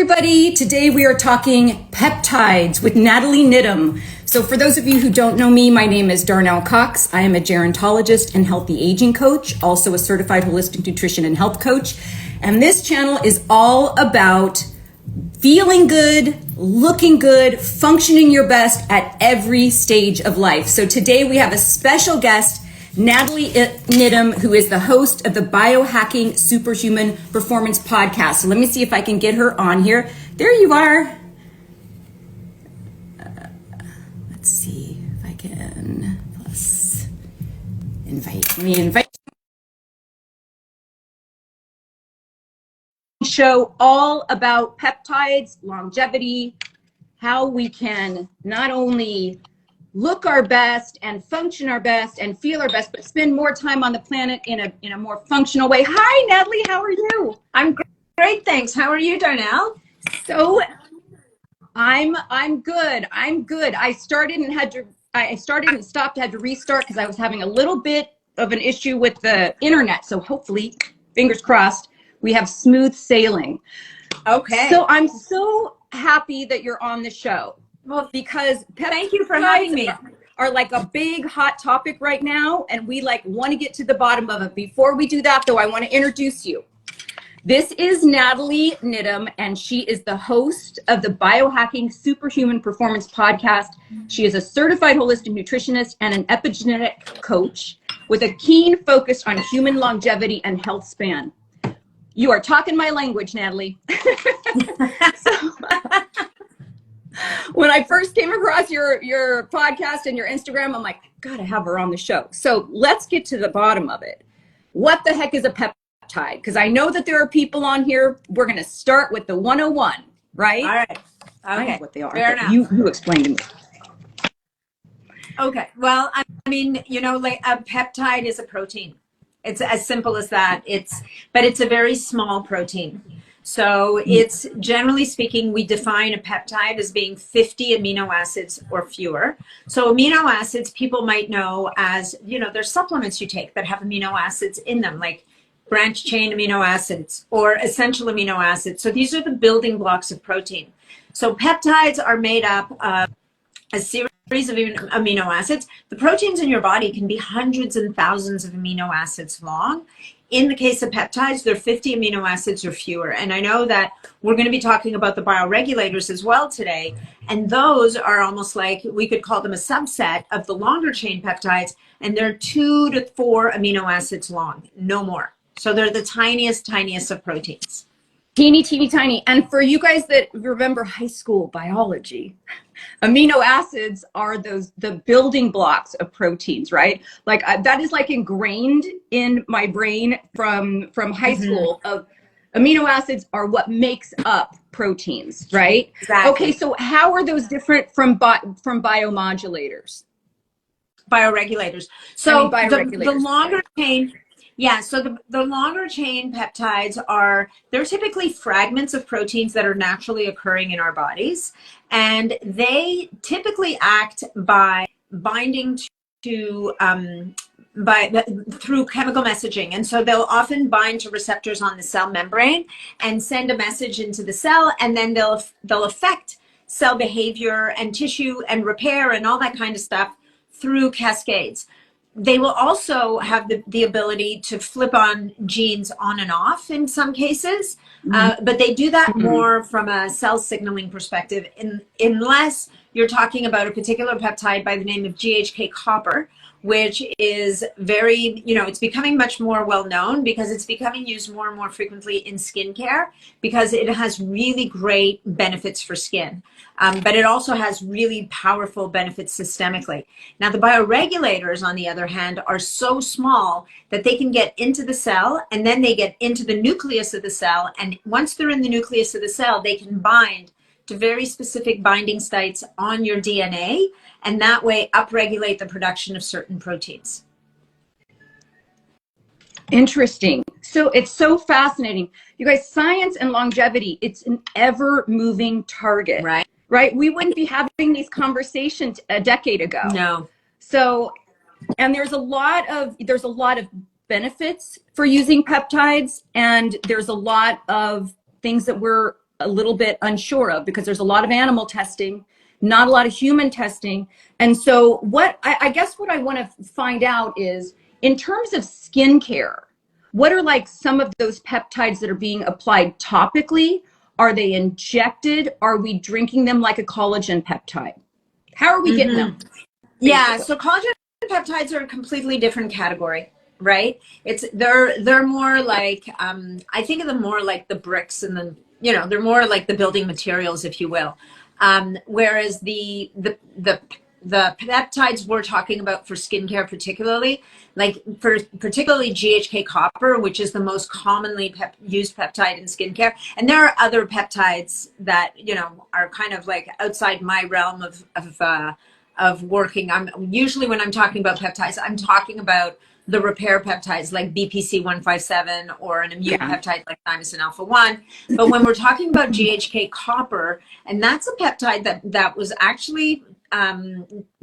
everybody. Today we are talking peptides with Nathalie Nidham. So for those of you who don't know me, my name is Darnell Cox. I am a gerontologist and healthy aging coach, also a certified holistic nutrition and health coach. And this channel is all about feeling good, looking good, functioning your best at every stage of life. So today we have a special guest, Nathalie Nidham, who is the host of the Biohacking Superhuman Performance Podcast. So let me see if I can get her on here. There you are. Let's see if I can invite. Show all about peptides, longevity, how we can not only look our best and function our best and feel our best, but spend more time on the planet in a more functional way. Hi, Nathalie, how are you? I'm great, thanks. How are you, Darnell? So I'm good. I started and stopped, had to restart because I was having a little bit of an issue with the internet. So hopefully, fingers crossed, we have smooth sailing. Okay. So I'm so happy that you're on the show. Well, because thank you for having me. Are like a big hot topic right now, and we want to get to the bottom of it. Before we do that, though, I want to introduce you. This is Nathalie Nidham, and she is the host of the Biohacking Superhuman Performance Podcast. She is a certified holistic nutritionist and an epigenetic coach with a keen focus on human longevity and health span. You are talking my language, Nathalie. When I first came across your podcast and your Instagram, I'm like, gotta have her on the show. So let's get to the bottom of it. What the heck is a peptide? Because I know that there are people on here. We're going to start with the 101, right? All right. Okay. I know what they are. Fair enough. You explain to me. Okay. Well, I mean, like a peptide is a protein. It's as simple as that. But it's a very small protein. So it's, generally speaking, we define a peptide as being 50 amino acids or fewer. So amino acids, people might know as, there's supplements you take that have amino acids in them, like branched chain amino acids or essential amino acids. So these are the building blocks of protein. So peptides are made up of a series of amino acids. The proteins in your body can be hundreds and thousands of amino acids long. In the case of peptides, they're 50 amino acids or fewer. And I know that we're going to be talking about the bioregulators as well today. And those are almost like, we could call them a subset of the longer chain peptides. And they're 2 to 4 amino acids long, no more. So they're the tiniest of proteins. Teeny, tiny. And for you guys that remember high school biology, amino acids are the building blocks of proteins, right? Like that is like ingrained in my brain from high school of amino acids are what makes up proteins, right? Exactly. Okay, so how are those different from biomodulators? Bioregulators. So bioregulators, the longer chain. Yeah, so the longer chain peptides they're typically fragments of proteins that are naturally occurring in our bodies. And they typically act by binding through chemical messaging. And so they'll often bind to receptors on the cell membrane and send a message into the cell, and then they'll affect cell behavior and tissue and repair and all that kind of stuff through cascades. They will also have the ability to flip on genes on and off in some cases, but they do that more from a cell signaling perspective, unless you're talking about a particular peptide by the name of GHK copper, which is very, it's becoming much more well known because it's becoming used more and more frequently in skincare because it has really great benefits for skin. But it also has really powerful benefits systemically. Now, the bioregulators, on the other hand, are so small that they can get into the cell and then they get into the nucleus of the cell. And once they're in the nucleus of the cell, they can bind to very specific binding sites on your DNA, and that way upregulate the production of certain proteins. Interesting. So it's so fascinating. You guys, science and longevity, it's an ever-moving target. Right? We wouldn't be having these conversations a decade ago. No. So, and there's a lot of benefits for using peptides, and there's a lot of things that we're a little bit unsure of, because there's a lot of animal testing, not a lot of human testing. And so what I guess what I want to find out is, in terms of skincare, what are like some of those peptides that are being applied topically? Are they injected? Are we drinking them like a collagen peptide? How are we getting them? Yeah, so collagen peptides are a completely different category, right? They're more like I think of them more like the bricks and the, you know, they're more like the building materials, if you will. Whereas the peptides we're talking about for skincare, particularly, like for particularly GHK copper, which is the most commonly used peptide in skincare. And there are other peptides that, you know, are kind of like outside my realm of working. I'm usually, when I'm talking about peptides, I'm talking about the repair peptides like BPC 157 or an immune peptide like thymosin alpha 1. But when we're talking about GHK copper, and that's a peptide that was actually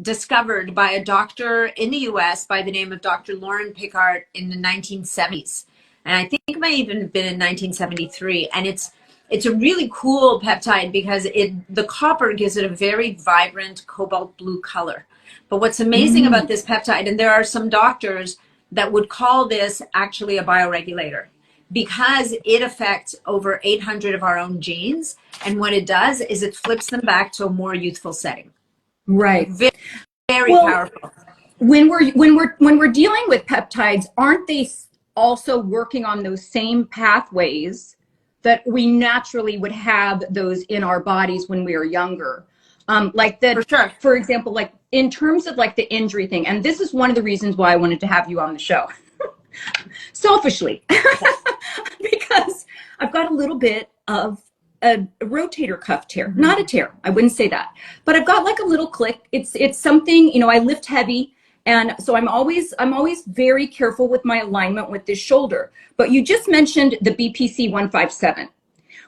discovered by a doctor in the US by the name of Dr. Lauren Pickard in the 1970s. And I think it might even have been in 1973. And it's a really cool peptide because the copper gives it a very vibrant cobalt blue color. But what's amazing about this peptide, and there are some doctors that would call this actually a bioregulator, because it affects over 800 of our own genes. And what it does is it flips them back to a more youthful setting. Right. Very, very powerful. When we're dealing with peptides, aren't they also working on those same pathways that we naturally would have those in our bodies when we were younger? Like that, for sure. For example, like in terms of like the injury thing, and this is one of the reasons why I wanted to have you on the show, selfishly, because I've got a little bit of a rotator cuff tear, not a tear, I wouldn't say that, but I've got like a little click. It's something, you know, I lift heavy. And so I'm always very careful with my alignment with this shoulder. But you just mentioned the BPC 157,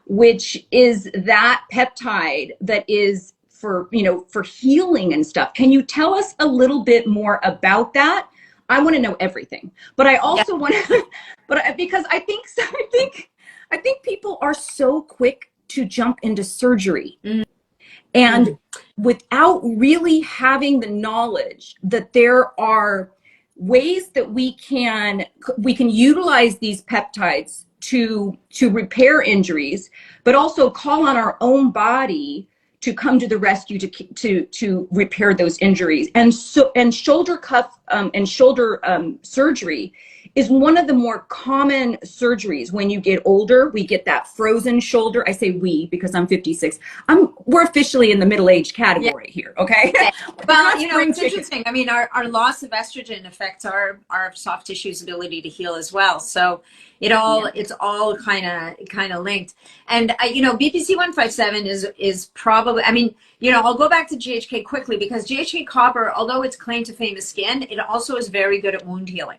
which is that peptide that is for, you know, for healing and stuff. Can you tell us a little bit more about that? I want to know everything, but I also want to, because I think people are so quick to jump into surgery. And without really having the knowledge that there are ways that we can utilize these peptides to repair injuries, but also call on our own body to come to the rescue to repair those injuries. And shoulder cuff and shoulder surgery is one of the more common surgeries. When you get older, we get that frozen shoulder. I say we because I'm 56. We're officially in the middle-aged category here, okay? Well, you know, it's interesting. I mean, our loss of estrogen affects our soft tissue's ability to heal as well. So it's all kind of linked. And you know, BPC 157 is probably, I mean, you know, I'll go back to GHK quickly, because GHK copper, although it's claim to fame is skin, it also is very good at wound healing.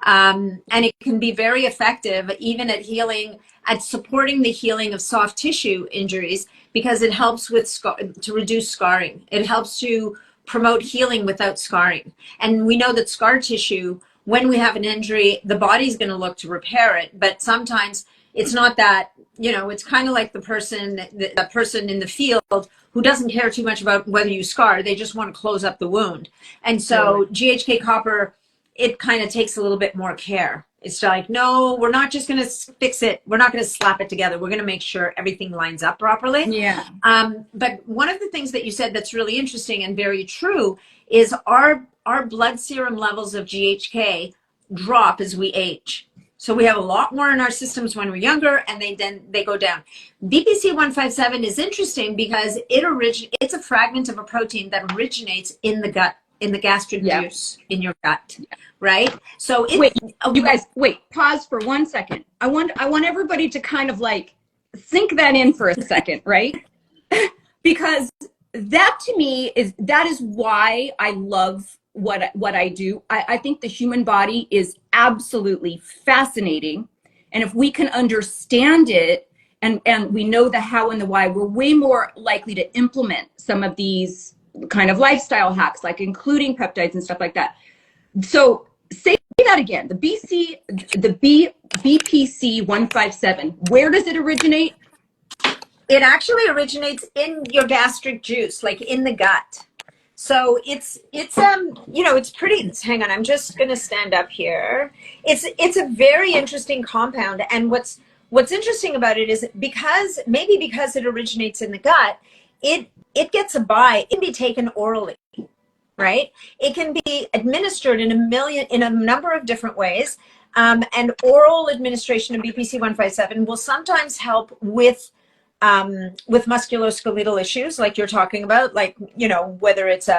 And it can be very effective even at healing, at supporting the healing of soft tissue injuries, because it helps with to reduce scarring. It helps to promote healing without scarring. And we know that scar tissue, when we have an injury, the body's going to look to repair it. But sometimes it's not that, you know, it's kind of like the person in the field who doesn't care too much about whether you scar. They just want to close up the wound. And so GHK copper, it kind of takes a little bit more care. It's like, no, we're not just going to fix it. We're not going to slap it together. We're going to make sure everything lines up properly. Yeah. But one of the things that you said that's really interesting and very true is our blood serum levels of GHK drop as we age. So we have a lot more in our systems when we're younger, and they go down. BPC 157 is interesting because it's a fragment of a protein that originates in the gut, in the gastric juice in your gut, right? So pause for 1 second. I want everybody to kind of like think that in for a second, right? Because that to me is why I love what I do. I think the human body is absolutely fascinating, and if we can understand it and we know the how and the why, we're way more likely to implement some of these kind of lifestyle hacks, like including peptides and stuff like that. So say that again. The BPC 157. Where does it originate? It actually originates in your gastric juice, like in the gut. So it's it's pretty. Hang on, I'm just gonna stand up here. It's a very interesting compound, and what's interesting about it is because it originates in the gut, it gets a buy. It can be taken orally, right? It can be administered in a number of different ways. And oral administration of BPC 157 will sometimes help with musculoskeletal issues like you're talking about, like, whether it's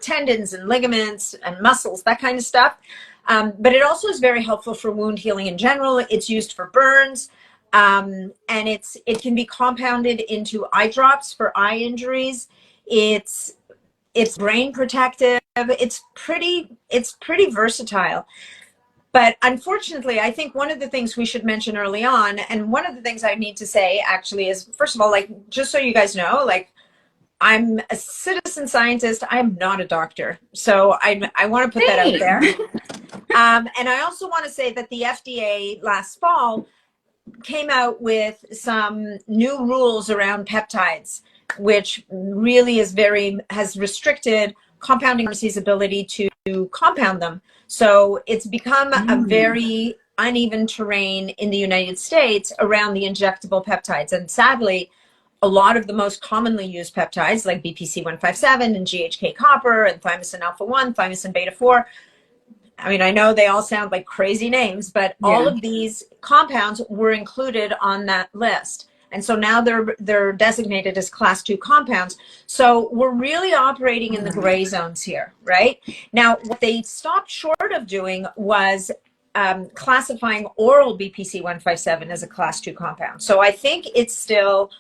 tendons and ligaments and muscles, that kind of stuff. But it also is very helpful for wound healing in general. It's used for burns. And it can be compounded into eye drops for eye injuries. It's brain protective. It's pretty versatile. But unfortunately, I think one of the things we should mention early on, and one of the things I need to say actually is, first of all, like, just so you guys know, like, I'm a citizen scientist. I'm not a doctor. So I want to put that out there. And I also want to say that the FDA last fall came out with some new rules around peptides, which really has restricted compounding pharmacy's ability to compound them. So it's become a very uneven terrain in the United States around the injectable peptides. And sadly, a lot of the most commonly used peptides like BPC 157 and GHK copper and thymosin alpha 1, thymosin beta 4. I mean, I know they all sound like crazy names, but all of these compounds were included on that list. And so now they're designated as class 2 compounds. So we're really operating in the gray zones here, right? Now, what they stopped short of doing was classifying oral BPC 157 as a class 2 compound. So I think it's still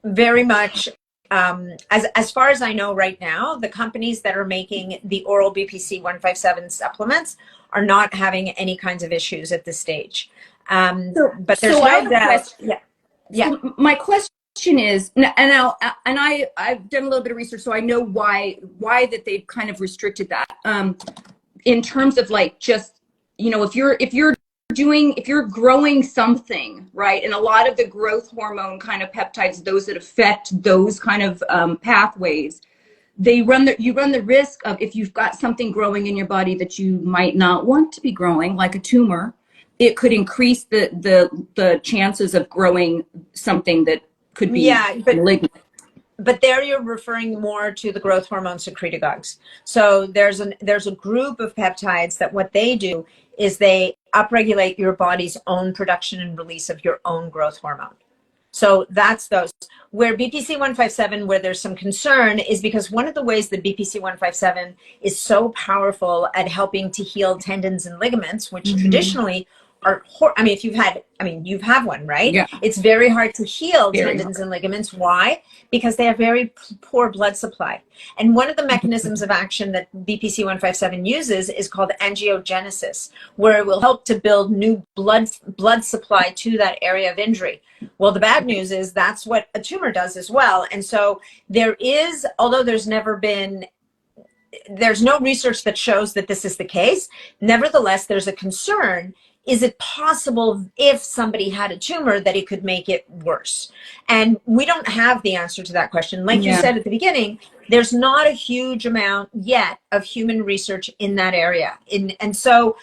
very much, as far as I know right now, the companies that are making the oral BPC 157 supplements are not having any kinds of issues at this stage. But there's no doubt. Yeah. So my question is, I've done a little bit of research, so I know why that they've kind of restricted that. In terms of, like, just, if you're growing something, right, and a lot of the growth hormone kind of peptides, those that affect those kind of pathways, you run the risk of, if you've got something growing in your body that you might not want to be growing, like a tumor, it could increase the chances of growing something that could be malignant. But there you're referring more to the growth hormone secretagogues. So there's a group of peptides that what they do is they upregulate your body's own production and release of your own growth hormone. So that's those. Where BPC 157, where there's some concern, is because one of the ways that BPC 157 is so powerful at helping to heal tendons and ligaments, which traditionally are, if you have one, right? Yeah. It's very hard to heal tendons and ligaments. Why? Because they have very poor blood supply. And one of the mechanisms of action that BPC 157 uses is called angiogenesis, where it will help to build new blood supply to that area of injury. Well, the bad news is that's what a tumor does as well. And so there is, although there's no research that shows that this is the case, nevertheless, there's a concern. Is it possible, if somebody had a tumor, that it could make it worse? And we don't have the answer to that question. Like you said at the beginning, there's not a huge amount yet of human research in that area. And so,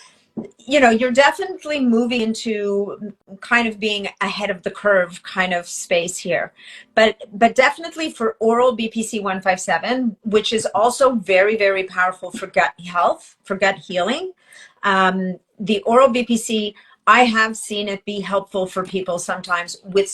you're definitely moving into kind of being ahead of the curve kind of space here. But definitely for oral BPC 157, which is also very, very powerful for gut health, for gut healing. The oral BPC, I have seen it be helpful for people sometimes with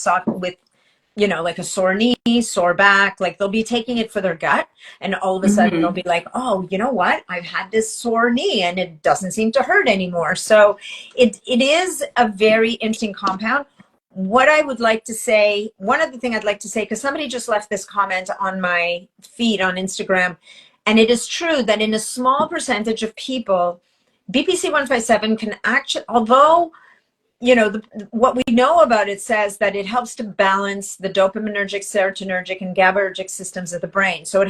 like a sore knee, sore back, like they'll be taking it for their gut, and all of a sudden they'll be like, oh, you know what? I've had this sore knee and it doesn't seem to hurt anymore. So it is a very interesting compound. What I would like to say, one other thing I'd like to say, because somebody just left this comment on my feed on Instagram, and it is true that in a small percentage of people, BPC 157 can actually, although, what we know about it says that it helps to balance the dopaminergic, serotonergic, and GABAergic systems of the brain. So it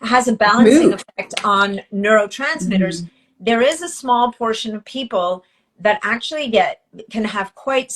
has a balancing effect on neurotransmitters. There is a small portion of people that actually can have quite